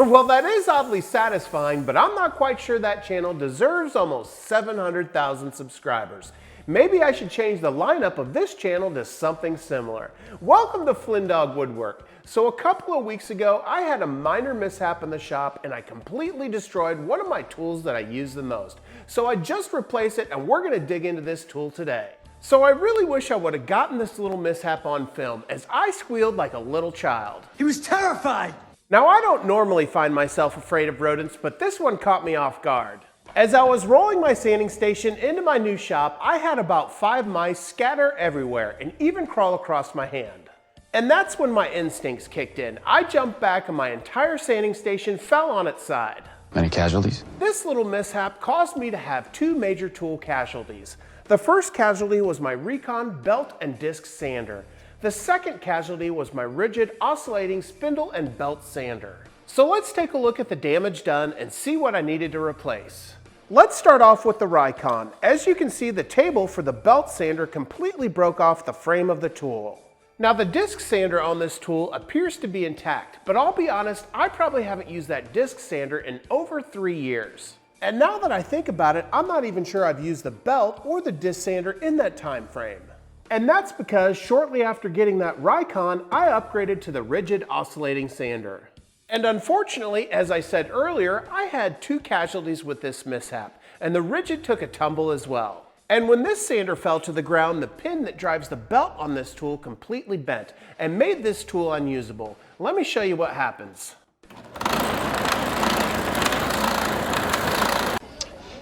Well, that is oddly satisfying, but I'm not quite sure that channel deserves almost 700,000 subscribers. Maybe I should change the lineup of this channel to something similar. Welcome to Flynndogg Woodwork. So a couple of weeks ago, I had a minor mishap in the shop and I completely destroyed one of my tools that I use the most. So I just replaced it and we're gonna dig into this tool today. So I really wish I would have gotten this little mishap on film, as I squealed like a little child. He was terrified. Now, I don't normally find myself afraid of rodents, but this one caught me off guard. As I was rolling my sanding station into my new shop, I had about 5 mice scatter everywhere and even crawl across my hand. And that's when my instincts kicked in. I jumped back and my entire sanding station fell on its side. Any casualties? This little mishap caused me to have 2 major tool casualties. The first casualty was my Recon belt and disc sander. The second casualty was my rigid oscillating spindle and belt sander. So let's take a look at the damage done and see what I needed to replace. Let's start off with the Recon. As you can see, the table for the belt sander completely broke off the frame of the tool. Now the disc sander on this tool appears to be intact, but I'll be honest, I probably haven't used that disc sander in over 3 years. And now that I think about it, I'm not even sure I've used the belt or the disc sander in that time frame. And that's because shortly after getting that Recon, I upgraded to the rigid oscillating sander. And unfortunately, as I said earlier, I had 2 casualties with this mishap, and the rigid took a tumble as well. And when this sander fell to the ground, the pin that drives the belt on this tool completely bent and made this tool unusable. Let me show you what happens.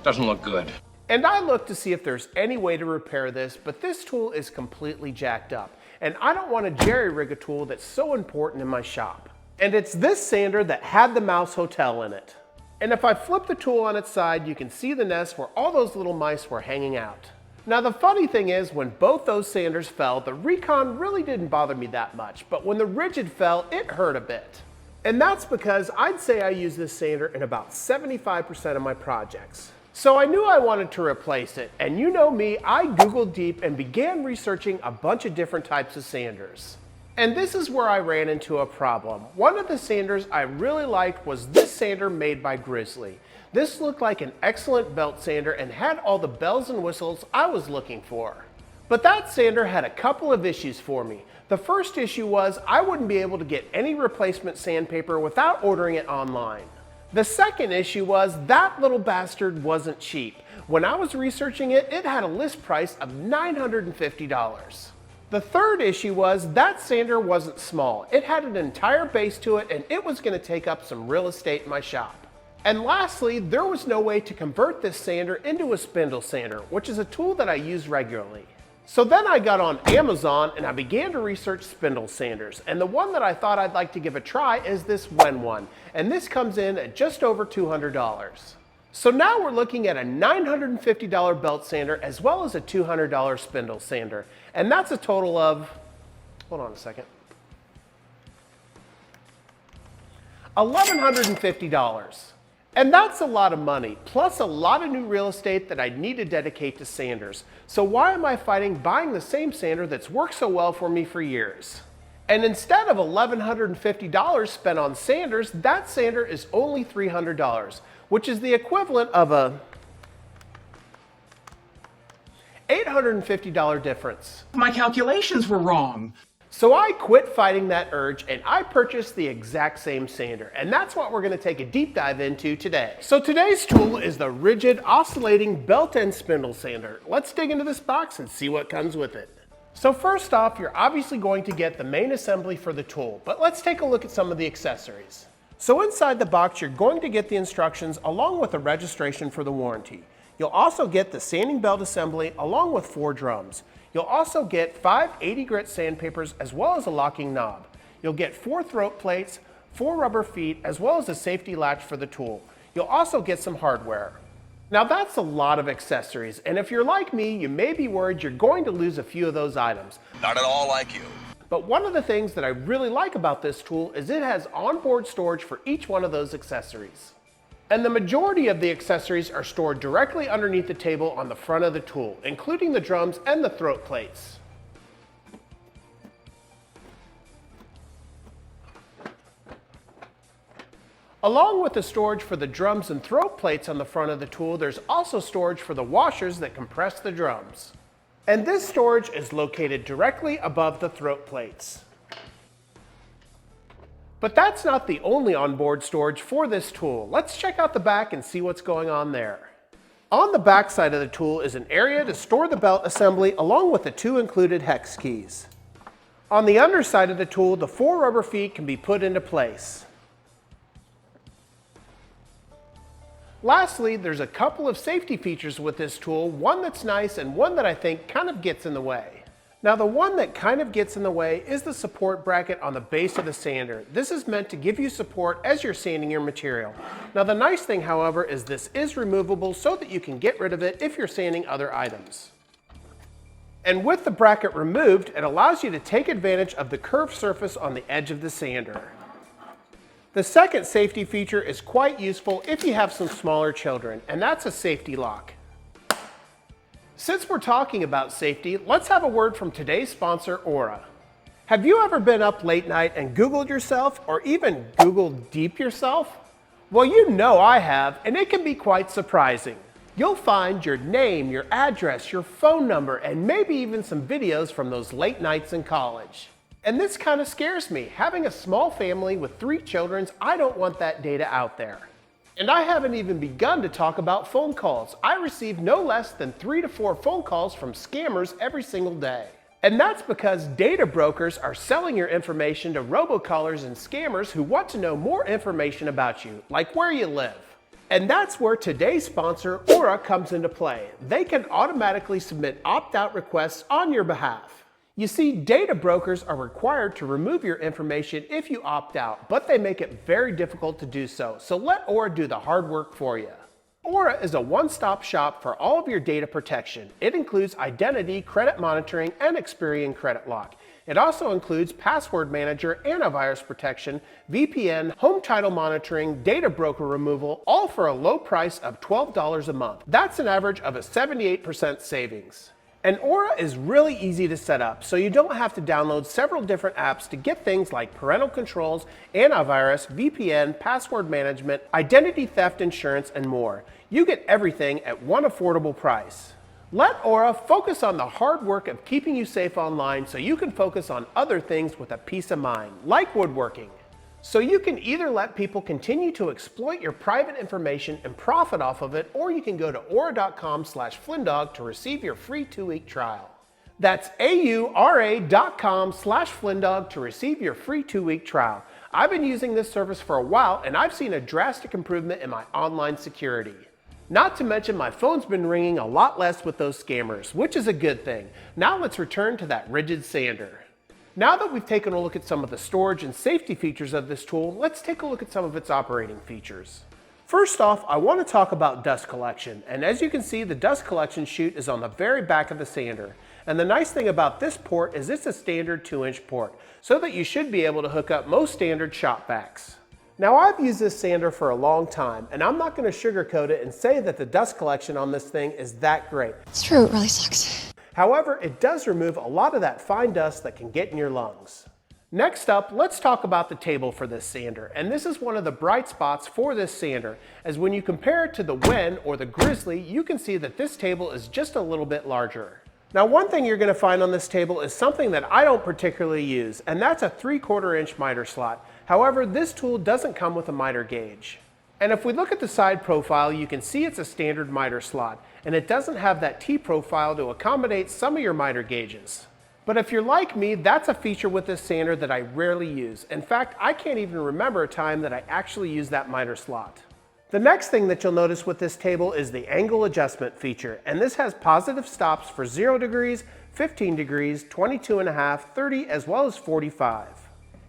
Doesn't look good. And I looked to see if there's any way to repair this, but this tool is completely jacked up. And I don't want to jerry-rig a tool that's so important in my shop. And it's this sander that had the mouse hotel in it. And if I flip the tool on its side, you can see the nest where all those little mice were hanging out. Now the funny thing is, when both those sanders fell, the Recon really didn't bother me that much, but when the rigid fell, it hurt a bit. And that's because I'd say I use this sander in about 75% of my projects. So I knew I wanted to replace it, and you know me, I Googled deep and began researching a bunch of different types of sanders. And this is where I ran into a problem. One of the sanders I really liked was this sander made by Grizzly. This looked like an excellent belt sander and had all the bells and whistles I was looking for. But that sander had a couple of issues for me. The first issue was I wouldn't be able to get any replacement sandpaper without ordering it online. The second issue was that little bastard wasn't cheap. When I was researching it, it had a list price of $950. The third issue was that sander wasn't small. It had an entire base to it and it was going to take up some real estate in my shop. And lastly, there was no way to convert this sander into a spindle sander, which is a tool that I use regularly. So then I got on Amazon and I began to research spindle sanders, and the one that I thought I'd like to give a try is this Wen one, and this comes in at just over $200. So now we're looking at a $950 belt sander as well as a $200 spindle sander, and that's a total of, hold on a second, $1,150. And that's a lot of money, plus a lot of new real estate that I need to dedicate to sanders. So why am I fighting buying the same sander that's worked so well for me for years? And instead of $1,150 spent on sanders, that sander is only $300, which is the equivalent of a $850 difference. My calculations were wrong. So I quit fighting that urge and I purchased the exact same sander, and that's what we're going to take a deep dive into today. So today's tool is the rigid oscillating belt and spindle sander. Let's dig into this box and see what comes with it. So first off, you're obviously going to get the main assembly for the tool, but let's take a look at some of the accessories. So inside the box, you're going to get the instructions along with a registration for the warranty. You'll also get the sanding belt assembly along with 4 drums. You'll also get 5 80 grit sandpapers as well as a locking knob. You'll get 4 throat plates, 4 rubber feet, as well as a safety latch for the tool. You'll also get some hardware. Now that's a lot of accessories, and if you're like me, you may be worried you're going to lose a few of those items. Not at all like you. But one of the things that I really like about this tool is it has onboard storage for each one of those accessories. And the majority of the accessories are stored directly underneath the table on the front of the tool, including the drums and the throat plates. Along with the storage for the drums and throat plates on the front of the tool, there's also storage for the washers that compress the drums. And this storage is located directly above the throat plates. But that's not the only onboard storage for this tool. Let's check out the back and see what's going on there. On the back side of the tool is an area to store the belt assembly along with the 2 included hex keys. On the underside of the tool, the 4 rubber feet can be put into place. Lastly, there's a couple of safety features with this tool, one that's nice and one that I think kind of gets in the way. Now the one that kind of gets in the way is the support bracket on the base of the sander. This is meant to give you support as you're sanding your material. Now the nice thing, however, is this is removable so that you can get rid of it if you're sanding other items. And with the bracket removed, it allows you to take advantage of the curved surface on the edge of the sander. The second safety feature is quite useful if you have some smaller children, and that's a safety lock. Since we're talking about safety, let's have a word from today's sponsor, Aura. Have you ever been up late night and Googled yourself, or even Googled deep yourself? Well, you know I have, and it can be quite surprising. You'll find your name, your address, your phone number, and maybe even some videos from those late nights in college. And this kind of scares me. Having a small family with 3 children, I don't want that data out there. And I haven't even begun to talk about phone calls. I receive no less than 3 to 4 phone calls from scammers every single day. And that's because data brokers are selling your information to robocallers and scammers who want to know more information about you, like where you live. And that's where today's sponsor, Aura, comes into play. They can automatically submit opt-out requests on your behalf. You see, data brokers are required to remove your information if you opt out, but they make it very difficult to do so. So let Aura do the hard work for you. Aura is a one-stop shop for all of your data protection. It includes identity, credit monitoring, and Experian Credit Lock. It also includes password manager, antivirus protection, VPN, home title monitoring, data broker removal, all for a low price of $12 a month. That's an average of a 78% savings. And Aura is really easy to set up, so you don't have to download several different apps to get things like parental controls, antivirus, VPN, password management, identity theft insurance, and more. You get everything at one affordable price. Let Aura focus on the hard work of keeping you safe online so you can focus on other things with a peace of mind, like woodworking. So you can either let people continue to exploit your private information and profit off of it, or you can go to aura.com/Flynndogg to receive your free 2-week trial. That's aura.com/Flynndogg to receive your free 2-week trial. I've been using this service for a while and I've seen a drastic improvement in my online security. Not to mention my phone's been ringing a lot less with those scammers, which is a good thing. Now let's return to that rigid sander. Now that we've taken a look at some of the storage and safety features of this tool, let's take a look at some of its operating features. First off, I want to talk about dust collection, and as you can see, the dust collection chute is on the very back of the sander. And the nice thing about this port is it's a standard 2-inch port, so that you should be able to hook up most standard shop vacs. Now I've used this sander for a long time, and I'm not going to sugarcoat it and say that the dust collection on this thing is that great. It's true, it really sucks. However, it does remove a lot of that fine dust that can get in your lungs. Next up, let's talk about the table for this sander. And this is one of the bright spots for this sander, as when you compare it to the Wen or the Grizzly, you can see that this table is just a little bit larger. Now, one thing you're going to find on this table is something that I don't particularly use, and that's a 3/4 inch miter slot. However, this tool doesn't come with a miter gauge. And if we look at the side profile, you can see it's a standard miter slot, and it doesn't have that T-profile to accommodate some of your miter gauges. But if you're like me, that's a feature with this sander that I rarely use. In fact, I can't even remember a time that I actually used that miter slot. The next thing that you'll notice with this table is the angle adjustment feature, and this has positive stops for 0 degrees, 15 degrees, 22.5, 30, as well as 45.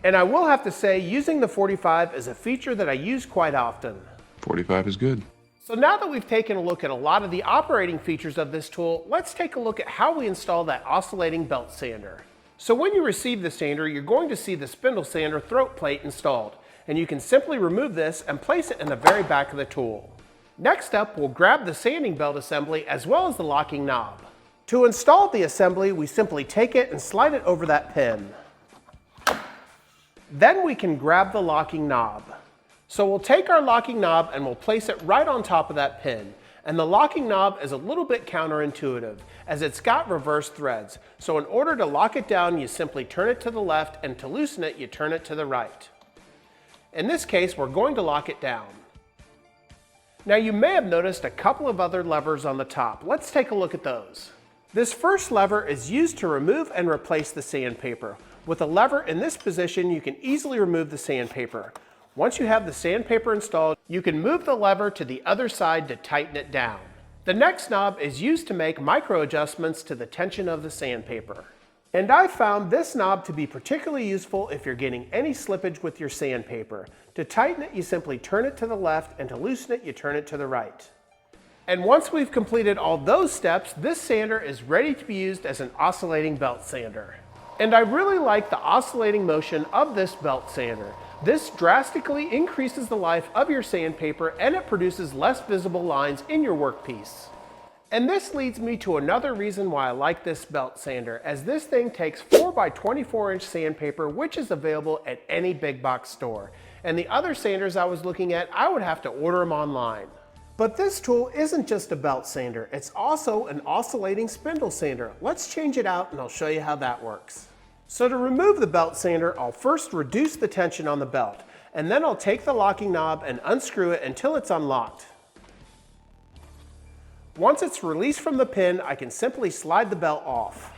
And I will have to say, using the 45 is a feature that I use quite often. 45 is good. So now that we've taken a look at a lot of the operating features of this tool, let's take a look at how we install that oscillating belt sander. So when you receive the sander, you're going to see the spindle sander throat plate installed, and you can simply remove this and place it in the very back of the tool. Next up, we'll grab the sanding belt assembly as well as the locking knob. To install the assembly, we simply take it and slide it over that pin. Then we can grab the locking knob. So we'll take our locking knob and we'll place it right on top of that pin. And the locking knob is a little bit counterintuitive as it's got reverse threads. So in order to lock it down, you simply turn it to the left, and to loosen it, you turn it to the right. In this case, we're going to lock it down. Now you may have noticed a couple of other levers on the top. Let's take a look at those. This first lever is used to remove and replace the sandpaper. With a lever in this position, you can easily remove the sandpaper. Once you have the sandpaper installed, you can move the lever to the other side to tighten it down. The next knob is used to make micro adjustments to the tension of the sandpaper. And I found this knob to be particularly useful if you're getting any slippage with your sandpaper. To tighten it, you simply turn it to the left, and to loosen it, you turn it to the right. And once we've completed all those steps, this sander is ready to be used as an oscillating belt sander. And I really like the oscillating motion of this belt sander. This drastically increases the life of your sandpaper, and it produces less visible lines in your workpiece. And this leads me to another reason why I like this belt sander, as this thing takes 4x24-inch sandpaper, which is available at any big box store. And the other sanders I was looking at, I would have to order them online. But this tool isn't just a belt sander, it's also an oscillating spindle sander. Let's change it out and I'll show you how that works. So to remove the belt sander, I'll first reduce the tension on the belt, and then I'll take the locking knob and unscrew it until it's unlocked. Once it's released from the pin, I can simply slide the belt off.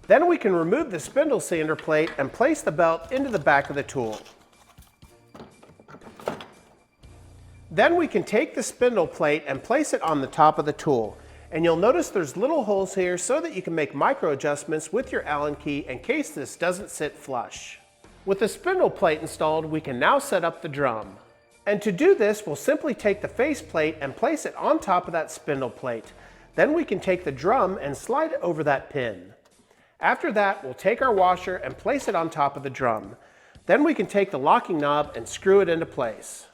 Then we can remove the spindle sander plate and place the belt into the back of the tool. Then we can take the spindle plate and place it on the top of the tool. And you'll notice there's little holes here so that you can make micro adjustments with your Allen key in case this doesn't sit flush. With the spindle plate installed, we can now set up the drum. And to do this, we'll simply take the face plate and place it on top of that spindle plate. Then we can take the drum and slide it over that pin. After that, we'll take our washer and place it on top of the drum. Then we can take the locking knob and screw it into place.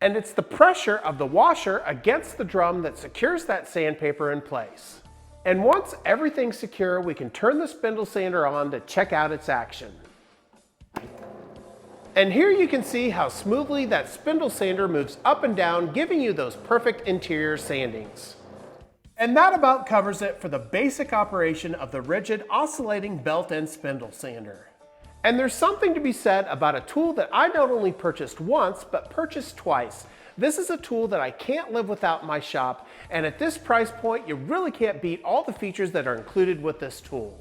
And it's the pressure of the washer against the drum that secures that sandpaper in place. And once everything's secure, we can turn the spindle sander on to check out its action. And here you can see how smoothly that spindle sander moves up and down, giving you those perfect interior sandings. And that about covers it for the basic operation of the rigid oscillating belt and spindle sander. And there's something to be said about a tool that I not only purchased once, but purchased twice. This is a tool that I can't live without in my shop, and at this price point, you really can't beat all the features that are included with this tool.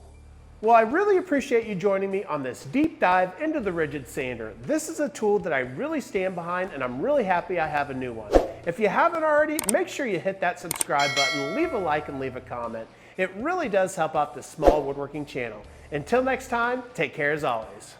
Well, I really appreciate you joining me on this deep dive into the rigid sander. This is a tool that I really stand behind, and I'm really happy I have a new one. If you haven't already, make sure you hit that subscribe button, leave a like, and leave a comment. It really does help out this small woodworking channel. Until next time, take care as always.